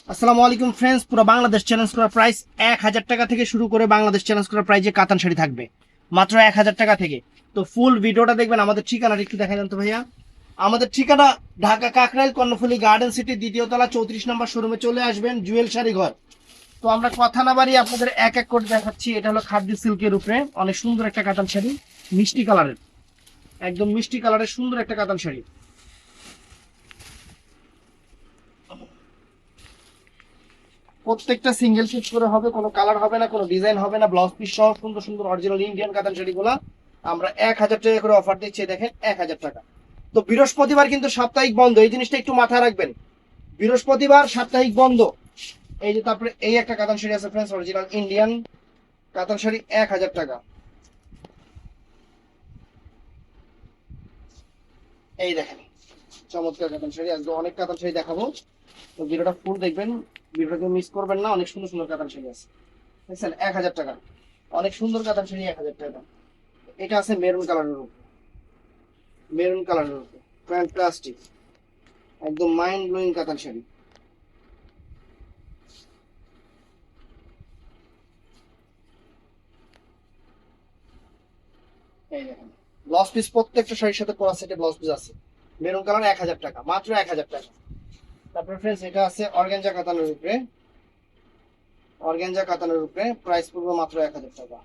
আসসালামু আলাইকুম ফ্রেন্ডস, পুরো বাংলাদেশ চ্যালেঞ্জ করার প্রাইস 1000 টাকা থেকে শুরু করে বাংলাদেশ চ্যালেঞ্জ করার প্রাইজে কাতান শাড়ি থাকবে মাত্র 1000 টাকা থেকে। তো ফুল ভিডিওটা দেখবেন। আমাদের ঠিকানাটা একটু দেখা যান তো ভাইয়া। আমাদের ঠিকানা ঢাকা কাকরাইল কর্ণফুলী গার্ডেন সিটি দ্বিতীয় তলা 34 নম্বর শোরুমে চলে আসবেন, জুয়েল শাড়ি ঘর। তো আমরা কথা না বাড়িয়ে আপনাদের এক এক করে দেখাচ্ছি। এটা হলো খাদ্য সিল্কের উপরে অনেক সুন্দর একটা কাতান শাড়ি, মিষ্টি কালারের, একদম মিষ্টি কালারের সুন্দর একটা কাতান শাড়ি। প্রত্যেকটা সিঙ্গেল পিস করে হবে, কোনো কালার হবে না, কোনো ডিজাইন হবে না। ব্লাউজ পিস সহ সুন্দর সুন্দর অরিজিনাল ইন্ডিয়ান কাতান শাড়িগুলো আমরা 1000 টাকা করে অফার দিচ্ছি। দেখেন 1000 টাকা। তো বৃহস্পতিবার কিন্তু সাপ্তাহিক বন্ধ, এই জিনিসটা একটু মাথায় রাখবেন। বৃহস্পতিবার সাপ্তাহিক বন্ধ। এই যে তারপরে এই একটা কাতান শাড়ি আছে ফ্রেন্ডস, অরিজিনাল ইন্ডিয়ান কাতান শাড়ি 1000 টাকা। এই দেখেন চমৎকার কাতান শাড়ি, আজকে অনেক কাতান শাড়ি দেখাবো। তো ভিডিওটা ফুল দেখবেন, ভিডিওটা মিস করবেন না। অনেক সুন্দর সুন্দর কাতান শাড়ি আছে দেখছেন 1000 টাকা। অনেক সুন্দর কাতান শাড়ি 1000 টাকা। এটা আছে মেরুন কালারের উপর, মেরুন কালারের উপর ফ্যান্টাস্টিক, একদম মাইন্ড ব্লোয়িং কাতান শাড়ি। এই দেখেন ব্লাউজ পিস, প্রত্যেকটা শাড়ির সাথে পরা সেটে ব্লাউজ পিস আছে। মেরুন কালার 1000 টাকা, মাত্র 1000 টাকা। তারপরে ফ্রেন্ডস এটা আছে অর্গানজা কাতানের উপরে, অর্গানজা কাতানের উপরে প্রাইস পড়বে মাত্র 1000 টাকা।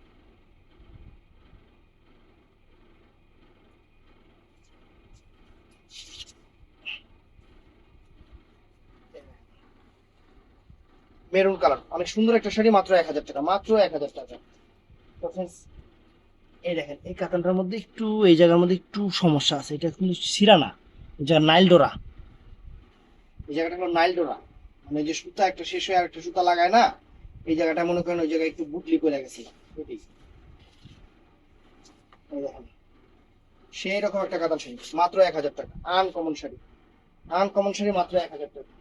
মেরুন কালার অনেক সুন্দর একটা শাড়ি, মাত্র 1000 টাকা, মাত্র 1000 টাকা। তো ফ্রেন্ডস এই দেখেন এই কাতানটার মধ্যে একটু, এই জায়গার মধ্যে একটু সমস্যা আছে। এটা কিন্তু সিরা না, যা নাইল ডোরা। এই জায়গাটা হলো নাইল ডোরা, মানে যে সুতা একটা শেষ হয়ে আর একটা সুতা লাগায় না, এই জায়গাটা মনে করেন ওই জায়গায় একটু বুটলি করে গেছে। এই দেখেন সেই রকম একটা কাতান শাড়ি, মাত্র 1000 টাকা। আনকমন শাড়ি, আনকমন শাড়ি, মাত্র 1000 টাকা।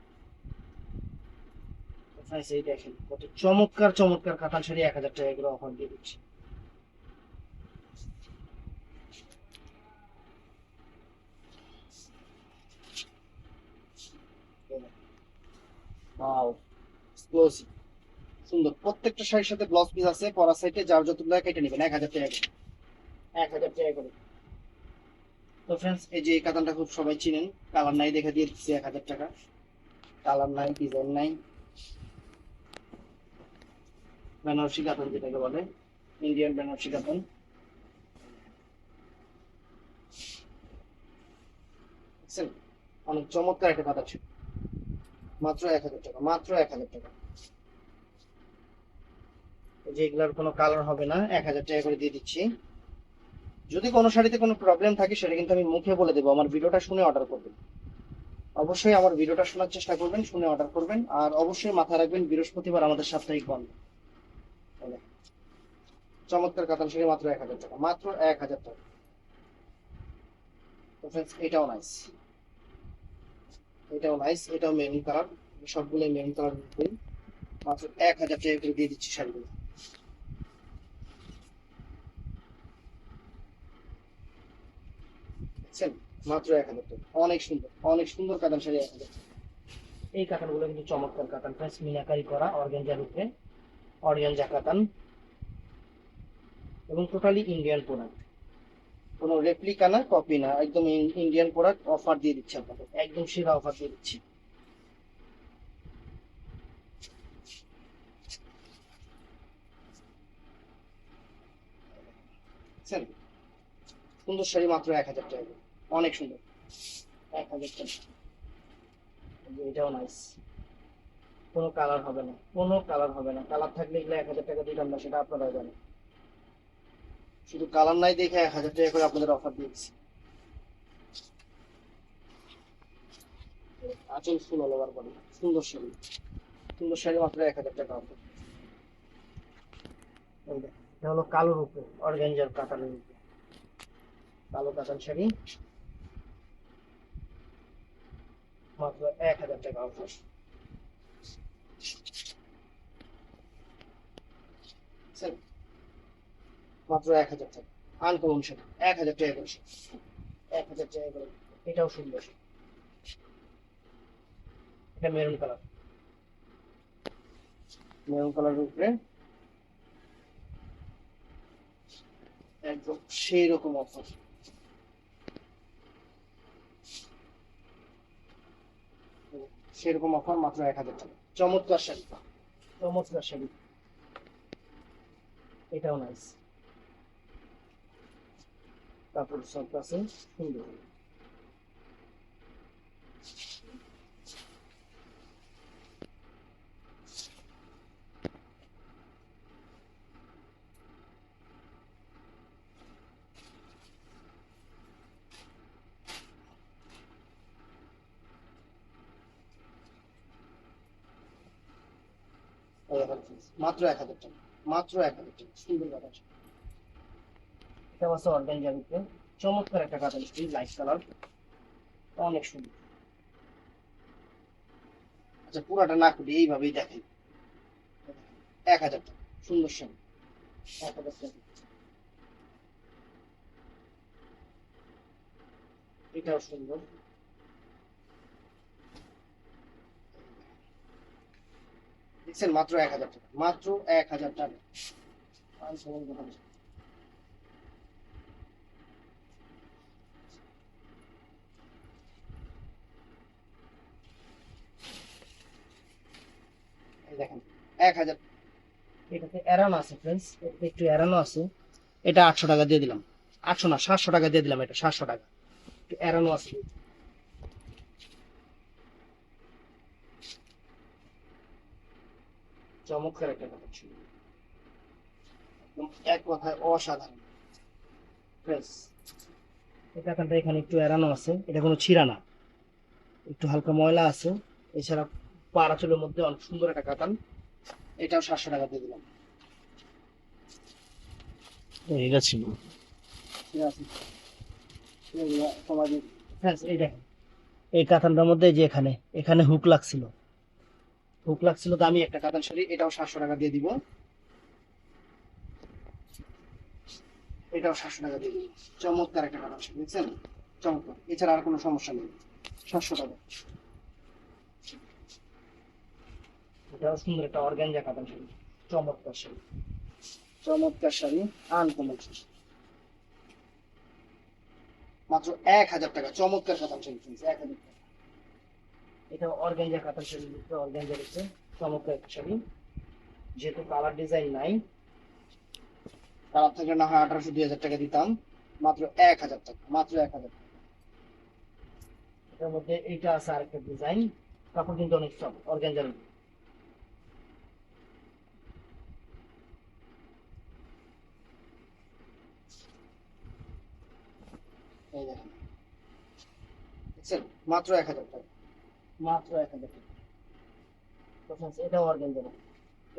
এই দেখেন কত চমৎকার চমৎকার কাতান শাড়ি 1000 টাকা করে অফার দিয়ে দিচ্ছি। ওয়াও, এক্সক্লুসিভ, সুন্দর। প্রত্যেকটা শাড়ির সাথে ব্লাউজ পিস আছে, পরা সাইডে যার যত লাগে কেটে নেবেন 1000 টাকা করে, 1000 টাকা করে। তো ফ্রেন্ডস এই যে এই কাতানটা খুব সবাই চিনেন, কালার নাই দেখে দিয়ে দিচ্ছি 1000 টাকা। কালার নাই, ডিজাইন নাই, বেনারসি কাতান যেটাকে বলে, ইন্ডিয়ান বেনারসি কাতান। বুঝছেন? অনেক চমৎকার একটা কাতান ছিল, মাত্র 1000 টাকা, মাত্র 1000 টাকা। যে এগুলার কোনো কালার হবে না, 1000 টাকা করে দিয়ে দিচ্ছি। যদি কোনো শাড়িতে কোনো প্রবলেম থাকে সেটা কিন্তু আমি মুখে বলে দেবো, আমার ভিডিওটা শুনে অর্ডার করবেন। অবশ্যই আমার ভিডিওটা শোনার চেষ্টা করবেন, শুনে অর্ডার করবেন। আর অবশ্যই মাথায় রাখবেন বৃহস্পতিবার আমাদের সাপ্তাহিক বন্ধ। চমৎকার কাতান শাড়ি, মাত্র 1000 টাকা, মাত্র 1000 টাকা। তো ফ্রেন্ডস এটাও নাইস, এটাও নাইস, এটাও মেরুন কালার। সবগুলোই মেরুন কালার, মাত্র 1000 টাকা করে দিয়ে দিচ্ছি শাড়িগুলো। দেখছেন? মাত্র 1000 টাকা। অনেক সুন্দর, অনেক সুন্দর কাতান শাড়ি 1000 টাকা। এই কাতানগুলো কিন্তু চমৎকার কাতান ফ্রেন্ডস, মিনাকারি করা অর্গানজার উপরে, অর্গানজা কাতান, এবং টোটালি ইন্ডিয়ান প্রোডাক্ট। কোনো রেপ্লিকা না, কপি না, একদম ইন্ডিয়ান প্রোডাক্ট। অফার দিয়ে দিচ্ছি আপনাদের, একদম সেরা অফার দিয়ে দিচ্ছি। বুঝছেন? সুন্দর শাড়ি, মাত্র 1000 টাকা, অনেক সুন্দর, 1000 টাকা। এটাও নাইস, কোনো কালার হবে না, কোনো কালার হবে না। কালার থাকলে এগুলো 1000 টাকা দিতাম না, সেটা আপনারা জানেন। শুধু কালার নাই দেখে 1000 টাকা করে আপনাদের অফার দিয়েছি। আঁচল ফুল অল ওভার বডি, সুন্দর শাড়ি, সুন্দর শাড়ি, মাত্র 1000 টাকা অফার। এটা হলো কালোর উপরে, অর্গানজার কাতানের উপরে, কালো কাতান শাড়ি, মাত্র 1000 টাকা অফার। মাত্র 1000 টাকা, আনকমন শাড়ি 1000 টাকা করে, 1000 টাকা করে। এটাও সুন্দর, এটা মেরুন কালার, মেরুন কালারের উপরে একদম সেই রকম অফার, সেরকম অফার মাত্র 1000 টাকা। চমৎকার শাড়ি, চমৎকার শাড়ি, এটাও নাইস, কাপড় সফট আছে, সুন্দর। মাত্র 1000 টাকা, মাত্র 1000 টাকা, সুন্দর কাপড়। এটা আছে অর্গানজার উপরে, চমৎকার একটা কাতান স্টিচ, লাইট কালার, অনেক সুন্দর। আচ্ছা পুরাটা না খুলে এইভাবেই দেখেন, 1000 টাকা, সুন্দর শাড়ি, 1000 টাকা। এটাও সুন্দর, দেখছেন মাত্র 1000 টাকা, মাত্র 1000 টাকা। এই দেখেন 1000, এটাতে এরানো আছে ফ্রেন্ডস, একটু এরানো আছে, এটা 800 টাকা দিয়ে দিলাম, 800 না 700 টাকা দিয়ে দিলাম, এটা 700 টাকা, একটু এরানো আছে। চমৎকার একটা কাপড় ছিল, একদম এক কথায় অসাধারণ ফ্রেন্ডস। এটা কানটা এখানে একটু এরানো আছে, এটা কোনো ছিঁড়া না, একটু হালকা ময়লা আছে, এছাড়া পাড়াচুলের মধ্যে অনেক সুন্দর একটা কাতান, এটাও 700 টাকা দিয়ে দিলাম। এটা ছিল, ঠিক আছে, তোমাদের ফ্রেন্ডস এই দেখেন, এই কাতানটার মধ্যে যে এখানে এখানে হুক লাগছিল, হুক লাগছিল দামি একটা কাতান শাড়ি, এটাও 700 টাকা দিয়ে দিব, এটাও 700 টাকা দিয়ে দিব। চমৎকার একটা কাতান শাড়ি, দেখছেন, চমৎকার, এছাড়া আর কোনো সমস্যা নেই, 700 টাকা। এটাও সুন্দর একটা অর্গানজা কাতান শাড়ি, চমৎকার শাড়ি, চমৎকার শাড়ি, আনকমন শাড়ি, মাত্র 1000 টাকা, চমৎকার কাতান শাড়ি, 1000 টাকা। এটা অর্গানজা কাতান শাড়ি, অর্গানজা রয়েছে, চমৎকার একটা শাড়ি, যেহেতু কালার ডিজাইন নাই, কালার থাকলে না হয় 1800 2000 টাকা দিতাম, মাত্র 1000 টাকা, মাত্র 1000 টাকা। এটার মধ্যে এইটা আছে আরেকটা ডিজাইন, কাপড় কিন্তু অনেক সফট, অর্গানজার। এই দেখেন, দেখছেন মাত্র 1000 টাকা, মাত্র 1000 টাকা। তো friends, এটাও অর্গানজার,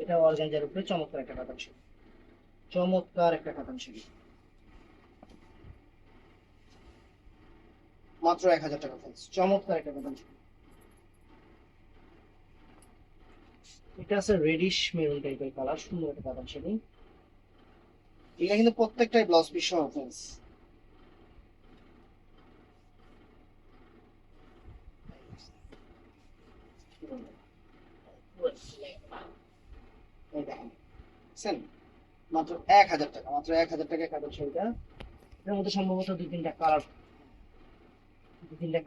এটাও অর্গানজার উপরে চমৎকার একটা কাতান শাড়ি, চমৎকার একটা কাতান শাড়ি, মাত্র 1000 টাকা friends, চমৎকার একটা কাতান শাড়ি। এটা আছে রেডিশ মেরুন টাইপের কালার, সুন্দর একটা কাতান শাড়ি, এটা কিন্তু প্রত্যেকটাই ব্লাউজ পিস সহ ফ্রেন্ডস। এই দেখেন, বুঝছেন, মাত্র 1000 টাকা, মাত্র 1000 টাকা কাতান শাড়িটা। এটার মধ্যে সম্ভবত দুই তিনটা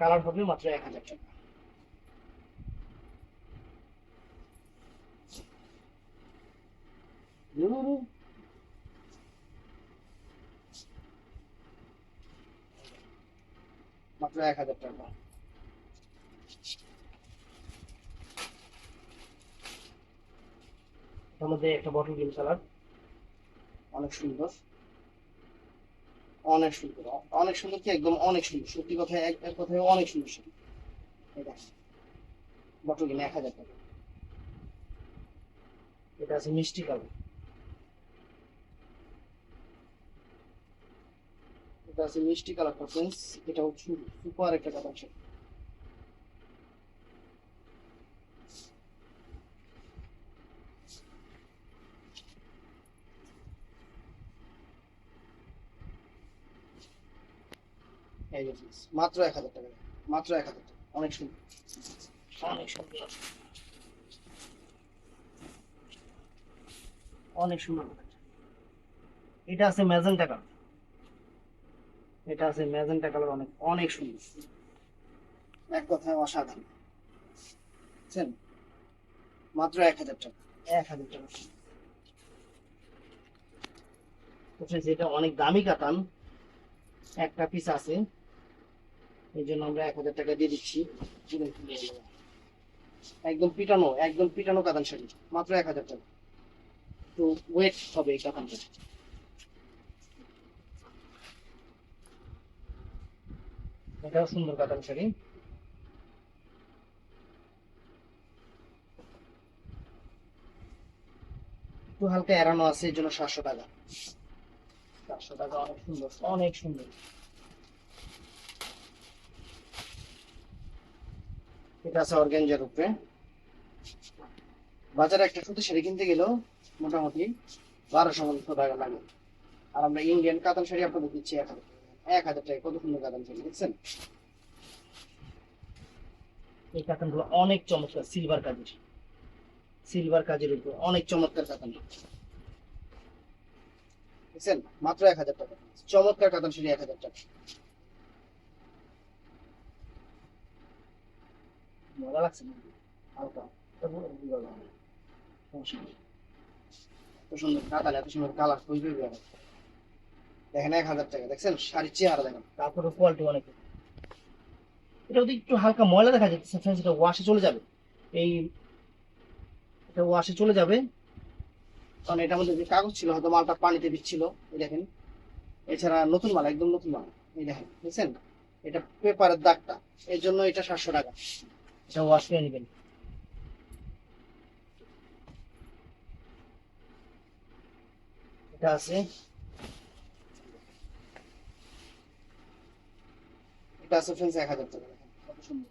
কালার হবে, মাত্র 1000 টাকা। মাত্র 1000 টাকা। এর মধ্যে একটা বটল গ্রিন কালার, অনেক সুন্দর, অনেক সুন্দর, অনেক সুন্দর, কি একদম অনেক সুন্দর, সত্যি কথা, এক কথায় অনেক সুন্দর শাড়ি। এই দেখেন, বটল গ্রিন, 1000 টাকা। এটা আছে মিষ্টি কালার, এটা আছে মিষ্টি কালার ফ্রেন্ডস, এটা হচ্ছে সুপার একটা কালার শাড়ি। এই যে friends, মাত্র 1000 টাকা, মাত্র 1000 টাকা, অনেক সুন্দর, অনেক সুন্দর। অনেক সুন্দর কাতান শাড়ি। এটা আছে ম্যাজেন্টা কালার, এটা আছে ম্যাজেন্টা কালার, অনেক অনেক সুন্দর, এক কথায় অসাধারণ, বুঝছেন? মাত্র 1000 টাকা, 1000 টাকা। যেটা অনেক দামি কাতান, একটা পিস আছে, এই জন্য আমরা 1000 টাকা দিয়ে দিচ্ছি। একদম পিটানো, একদম পিটানো কাতান শাড়ি, মাত্র 1000 টাকা। তো ওয়েট হবে এই কাতানটা। এটাও সুন্দর কাতান শাড়ি। একটু হালকা এড়ানো আছে, এই জন্য 700 টাকা। 700 টাকা, অনেক সুন্দর, অনেক সুন্দর। এটা আছে অর্গানজার উপরে। বাজারে একটা সুতি শাড়ি কিনতে গেলেও মোটামুটি 1200 টাকা লাগে, আর আমরা ইন্ডিয়ান কাতান শাড়ি আপনাদের দিচ্ছি 1000 টাকা। 1000 টাকা, কত সুন্দর কাতান শাড়ি, দেখছেন? এই কাতান গুলো অনেক চমৎকার, সিলভার কাজের, সিলভার কাজের উপর অনেক চমৎকার কাতান, দেখছেন? মাত্র 1000 টাকা, চমৎকার কাতান শাড়ি 1000 টাকা। মজা লাগছে না? হালকা, সমস্যা নেই। এত সুন্দর কাতান, এত সুন্দর কালার, খুঁজবে দেখেন 1000 টাকা, দেখছেন? শাড়ির চেহারা দেখেন, তারপরে কোয়ালিটি অনেক। এটা যদি একটু হালকা ময়লা দেখা যাচ্ছে, সেটা ওয়াশে চলে যাবে। এই এটা ওয়াশে চলে যাবে, কারণ এটার মধ্যে যে কাগজ ছিল হয়তো মালটা পানিতে ভিজছিল, এই দেখেন। এছাড়া নতুন মাল, একদম নতুন মাল, এই দেখেন, বুঝছেন? এটা পেপারের দাগটা, এর জন্য এটা 700 টাকা। এটা ওয়াশ করে নেবেন। এটা আছে, এটা আছে ফ্রেন্ডস 1000 টাকা, দেখেন কত সুন্দর।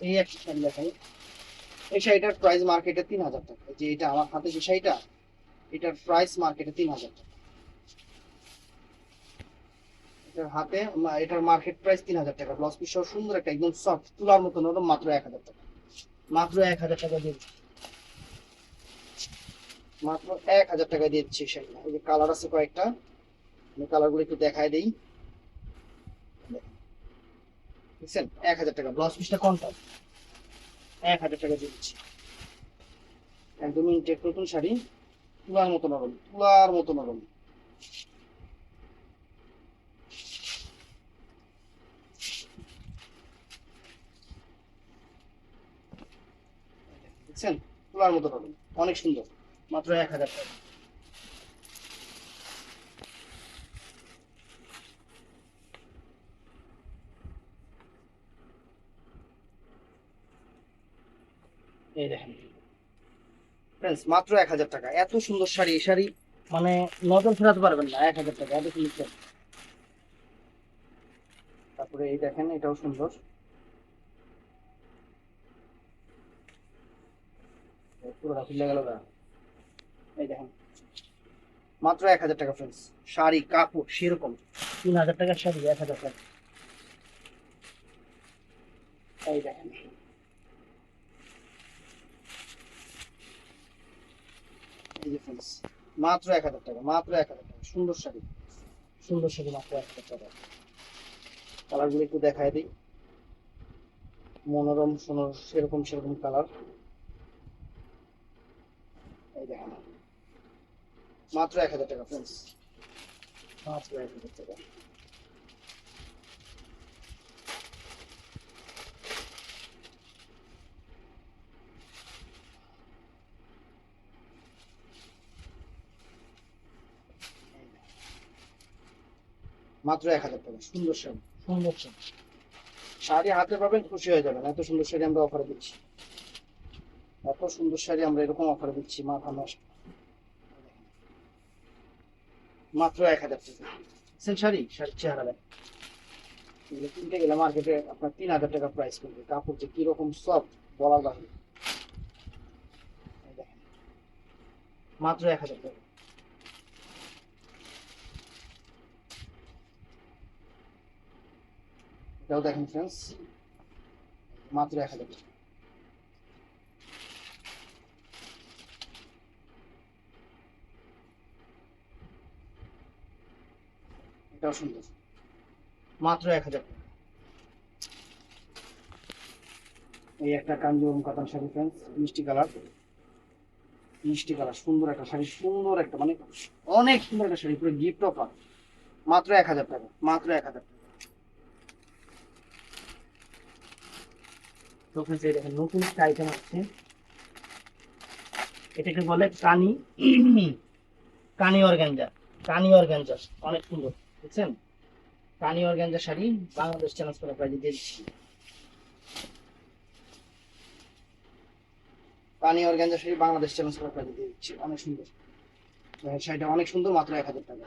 এই একটা শাড়ি দেখাই, এই শাড়িটার প্রাইস মার্কেটে 3000 টাকা। যে এটা আমার হাতে যে শাড়িটা, এটার প্রাইস মার্কেটে 3000 টাকা। এটার হাতে এটার মার্কেট প্রাইস 3000 টাকা। ব্লাউজ পিস সহ সুন্দর একটা, একদম সফট তুলার মতো নরম, মাত্র 1000 টাকা। মাত্র 1000 টাকা দিয়ে, মাত্র 1000 টাকা দিয়ে দিচ্ছি শাড়িটা। এই যে কালার আছে কয়েকটা, আমি কালার গুলো একটু দেখাই দিই, বুঝছেন? 1000 টাকা, ব্লাউজ পিসটা কোনটা, 1000 টাকা দিয়ে দিচ্ছি। একদম ইনটেক নতুন শাড়ি, তুলার মতো নরম, তুলার মতো নরম, বুঝছেন? তুলার মতো নরম, অনেক সুন্দর, মাত্র 1000 টাকা। এই দেখেন ফ্রেন্ডস, মাত্র 1000 টাকা, এত সুন্দর শাড়ি। এই শাড়ি মানে নজর ফেরাতে পারবেন না, 1000 টাকা, এত সুন্দর শাড়ি। তারপরে এই দেখেন, এটাও সুন্দর, পুরোটা খুলে গেল না। এই দেখেন, মাত্র 1000 টাকা ফ্রেন্ডস। শাড়ি কাপড় সেরকম, 3000 টাকার শাড়ি 1000 টাকা। এই দেখেন, এই যে ফ্রেন্ডস, মাত্র 1000 টাকা, মাত্র 1000 টাকা, সুন্দর শাড়ি, সুন্দর শাড়ি, মাত্র 1000 টাকা। কালার গুলো একটু দেখায় দিই, মনোরম সোনার সেরকম সেরকম কালার। এই দেখেন, মাত্র 1000 টাকা ফ্রেন্ডস, মাত্র 1000 টাকা। মাত্র 1000 টাকা, সুন্দর শাড়ি, সুন্দর শাড়ি। শাড়ি হাতে পাবেন, খুশি হয়ে যাবেন, এত সুন্দর শাড়ি আমরা অফারে দিচ্ছি। এত সুন্দর শাড়ি আমরা এরকম অফারে দিচ্ছি, মাথা নষ্ট। মাত্র 1000 টাকা। সেল শাড়ি, শাড়ির চেহারা দেখ, এগুলো কিনতে গেলে মার্কেটে আপনার 3000 টাকা প্রাইস পড়বে। কাপড় যে কিরকম সফট, বলার বাকি। এই দেখেন, মাত্র 1000 টাকা। এটাও দেখেন ফ্রেন্ডস, মাত্র 1000 টাকা। এটাও সুন্দর, মাত্র 1000 টাকা। এই একটা কাঞ্জিবরম কাতান শাড়ি ফ্রেন্ডস, মিষ্টি কালার, মিষ্টি কালার, সুন্দর একটা শাড়ি, সুন্দর একটা মানে অনেক সুন্দর একটা শাড়ি, পুরো গিফট অফার, মাত্র 1000 টাকা, মাত্র 1000 টাকা। তো friends, এই দেখেন নতুন একটা আইটেম আসছে, এটাকে বলে কানি, কানি অর্গানজা, কানি অর্গানজা, অনেক সুন্দর, বুঝছেন? কানি অর্গানজা শাড়ি বাংলাদেশ চ্যালেঞ্জ করা প্রাইজে দিয়ে দিচ্ছি। কানি অর্গানজা শাড়ি বাংলাদেশ চ্যালেঞ্জ করা প্রাইজে দিয়ে দিচ্ছি, অনেক সুন্দর। শাড়িটা অনেক সুন্দর, মাত্র 1000 টাকা।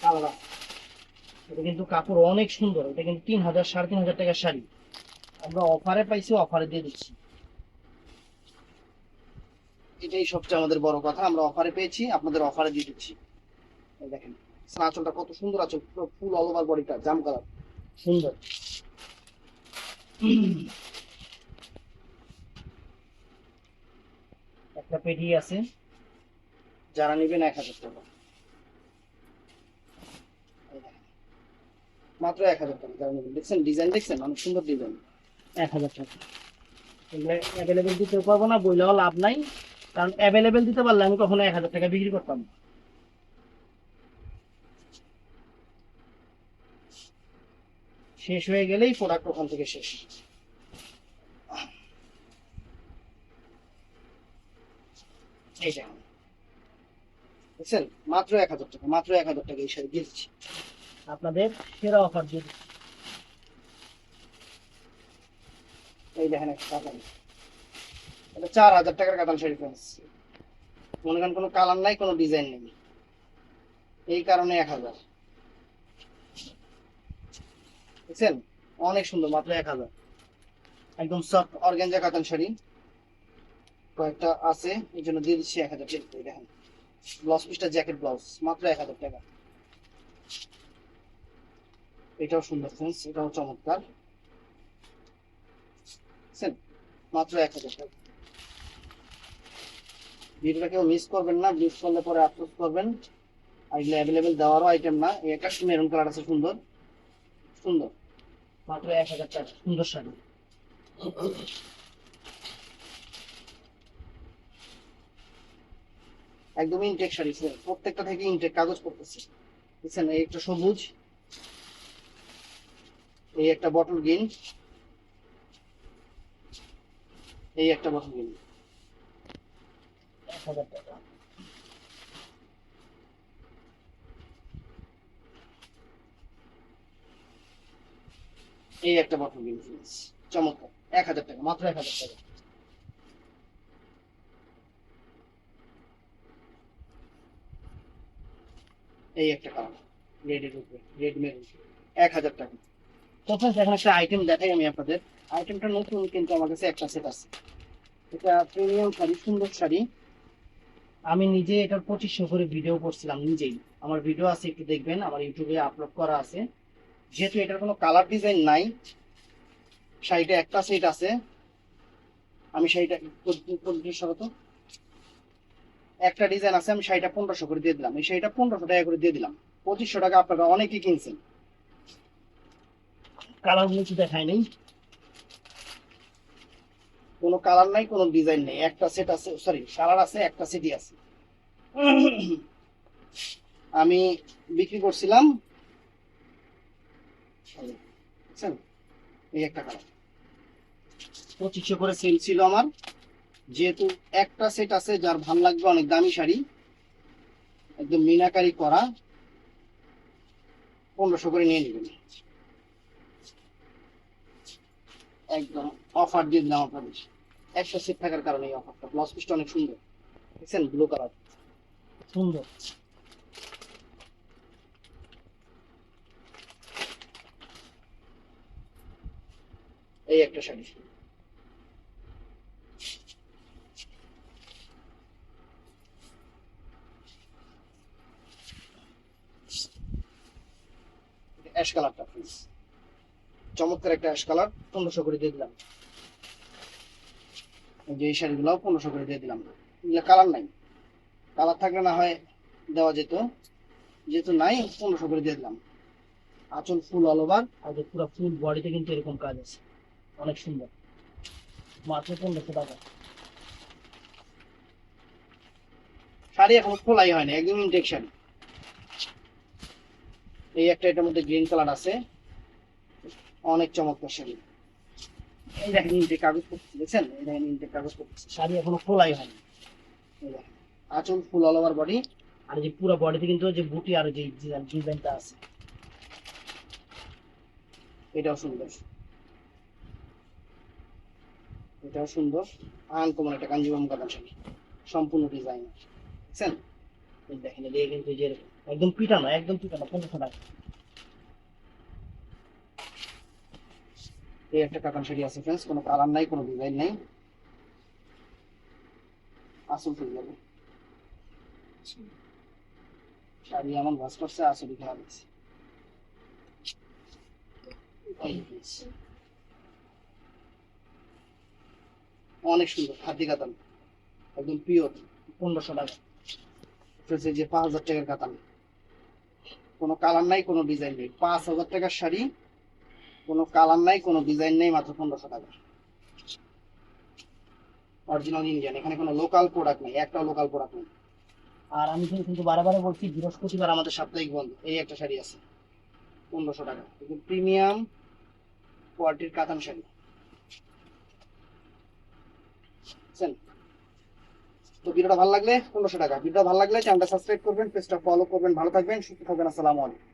কালার, এটা কিন্তু কাপড় অনেক সুন্দর, এটা কিন্তু 3000 3500 টাকার শাড়ি, আমরা অফারে পাইছি, অফারে দিয়ে দিচ্ছি। এটাই সবচেয়ে আমাদের বড় কথা, আমরা অফারে পেয়েছি, আপনাদের অফারে দিয়ে দিচ্ছি। এই দেখেন আঁচলটা কত সুন্দর, আঁচল পুরো ফুল অল ওভার বডিটা জাম কালার, সুন্দর। একটা পেটি আছে, যারা নেবেন 1000 টাকা, এই দেখেন, মাত্র 1000 টাকা যারা নেবেন। দেখছেন ডিজাইন, দেখছেন অনেক সুন্দর ডিজাইন, 1000 টাকা। এগুলো অ্যাভেলেবেল দিতে পারবো না, বইলেও লাভ নাই, কারণ অ্যাভেলেবেল দিতে পারলে আমি কখনো 1000 টাকা বিক্রি করতাম না। শেষ হয়ে গেলেই প্রোডাক্ট ওখান থেকে শেষ। এই দেখেন, বুঝছেন, মাত্র 1000 টাকা, মাত্র 1000 টাকা এই শাড়ি দিয়ে দিচ্ছি, আপনাদের সেরা অফার দিয়ে দিচ্ছি। এই দেখেন একটা কাতান, এটা 4000 টাকার কাতান শাড়ি ফ্রেন্ডস, মনে করেন কোনো কালার নাই, কোনো ডিজাইন নেই, এই কারণে 1000। বুঝছেন, অনেক সুন্দর, মাত্র 1000। একদম সফট অর্গানজা কাতান শাড়ি, কয়েকটা আছে এই জন্য দিয়ে দিচ্ছি 1000 টাকা। দেখেন ব্লাউজ পিসটা জ্যাকেট ব্লাউজ, মাত্র 1000 টাকা। এটাও সুন্দর ফ্রেন্ডস, এটাও চমৎকার, বুঝছেন, মাত্র 1000 টাকা। ভিডিওটা কেউ মিস করবেন না, মিস করলে পরে আফসোস করবেন। আর এগুলো অ্যাভেলেবেল দেওয়ারও আইটেম না। এই একটা মেরুন কালার আছে, সুন্দর সুন্দর, মাত্র 1000 টাকা, সুন্দর শাড়ি। একদম ইনটেক শাড়ি, প্রত্যেকটা থেকে ইনটেক কাগজ করতেছে, বুঝছেন। এই একটা সবুজ, এই একটা বটল গ্রিন, এই একটা বটল গ্রিন, 1000 টাকা। এই একটা বটল গ্রিন, চমৎকার, 1000 টাকা, মাত্র 1000 টাকা। এই একটা কালার, রেড এর উপরে, রেড মেরুন, 1000 টাকা। তো friends, এখন একটা আইটেম দেখাই আমি আপনাদের। আইটেমটা নতুন, কিন্তু আমার কাছে একটা সেট আছে। এটা প্রিমিয়াম শাড়ি, সুন্দর শাড়ি, আমি নিজে এটার 2500 করে ভিডিও করছিলাম নিজেই, আমার ভিডিও আছে, একটু দেখবেন, আমার ইউটিউবে আপলোড করা আছে। যেহেতু এটার কোনো কালার ডিজাইন নাই, শাড়িটা একটা সেট আছে, আমি শাড়িটা তো একটা ডিজাইন আছে, আমি শাড়িটা 1500 করে দিয়ে দিলাম, এই শাড়িটা 1500 টাকা করে দিয়ে দিলাম। 2500 টাকা আপনারা অনেকেই কিনছেন। কালার গুলো কিছু দেখায় নেই, কোনো কালার নাই, কোনো ডিজাইন নেই, একটা সেট আছে, সরি কালার আছে, একটা সেটই আছে। আমি বিক্রি করছিলাম, বুঝছেন, এই একটা কালার 2500 করে সেল ছিল আমার। যেহেতু একটা সেট আছে, যার ভাল লাগবে, অনেক দামি শাড়ি, একদম মিনাকারি করা, 1500 করে নিয়ে নেবেন, একদম অফার দিয়ে দিলাম আপনাদের। একটা সেট থাকার কারণে এই অফারটা। ব্লাউজ পিসটা অনেক সুন্দর, দেখছেন, ব্লু কালার, সুন্দর। এই একটা শাড়ি, অ্যাশ কালারটা প্লিজ, চমৎকার একটা অ্যাশ কালার, 1500 করে দিয়ে দিলাম। যে এই শাড়িগুলো 1500 করে দিয়ে দিলাম। এগুলো কালার নাই, কালার থাকলে না হয় দেওয়া যেত, যেহেতু নাই 1500 করে দিয়ে দিলাম। আঁচল ফুল অল ওভার, আর যে পুরো ফুল বডিতে কিন্তু এরকম কাজ আছে, অনেক সুন্দর, মাত্র 1500 টাকা। শাড়ি এখন খোলাই হয়নি, একদম ইনটেক শাড়ি। এই একটা এটার মধ্যে গ্রিন কালার আছে, অনেক চমৎকার শাড়ি। এই দেখেন ইনটেক কাগজ পড়তেছে, দেখছেন? এই দেখেন ইনটেক কাগজ পড়তেছে, শাড়ি এখনো খোলাই হয়নি। এই দেখেন আঁচল ফুল অল ওভার বডি, আর যে পুরো বডিতে কিন্তু যে বুটি আর যে ডিজাইনটা আছে, এটাও সুন্দর, এটাও সুন্দর। আনকমন একটা কাঞ্জিবরম কাতান শাড়ি, সম্পূর্ণ ডিজাইন, দেখছেন? এই দেখেন এই কিন্তু যে এরকম একদম পিটানো, একদম পিটানো, 1500 টাকা। এই একটা কাতান শাড়ি আছে ফ্রেন্ডস, কোনো কালার নাই, কোনো ডিজাইন নাই, আসল ফুল যাবে শাড়ি এমন ভাস করছে, আসল খেলা দিচ্ছে। অনেক সুন্দর খাদি কাতান, একদম পিওর, 1500 টাকা। ফ্রেন্ডস এই যে 5000 টাকার কাতান, কোনো কালার নাই, কোনো ডিজাইন নেই, 5000 টাকার শাড়ি, কোনো কালার নাই, কোনো ডিজাইন নেই, মাত্র 1500 টাকা। অরিজিনাল ইন্ডিয়ান, এখানে কোনো লোকাল প্রোডাক্ট নেই, একটাও লোকাল প্রোডাক্ট নেই। আর আমি কিন্তু বারে বলছি, বৃহস্পতিবার আমাদের সাপ্তাহিক বন্ধ। এই একটা শাড়ি আছে 1500 টাকা, কিন্তু প্রিমিয়াম কোয়ালিটির কাতান শাড়ি, বুঝছেন? তো ভিডিওটা ভালো লাগলে 1500 টাকা, ভিডিওটা ভালো লাগলে চ্যানেলটা সাবস্ক্রাইব করবেন, পেজটা ফলো করবেন, ভালো থাকবেন, সুস্থ থাকবেন, আসসালামু আলাইকুম।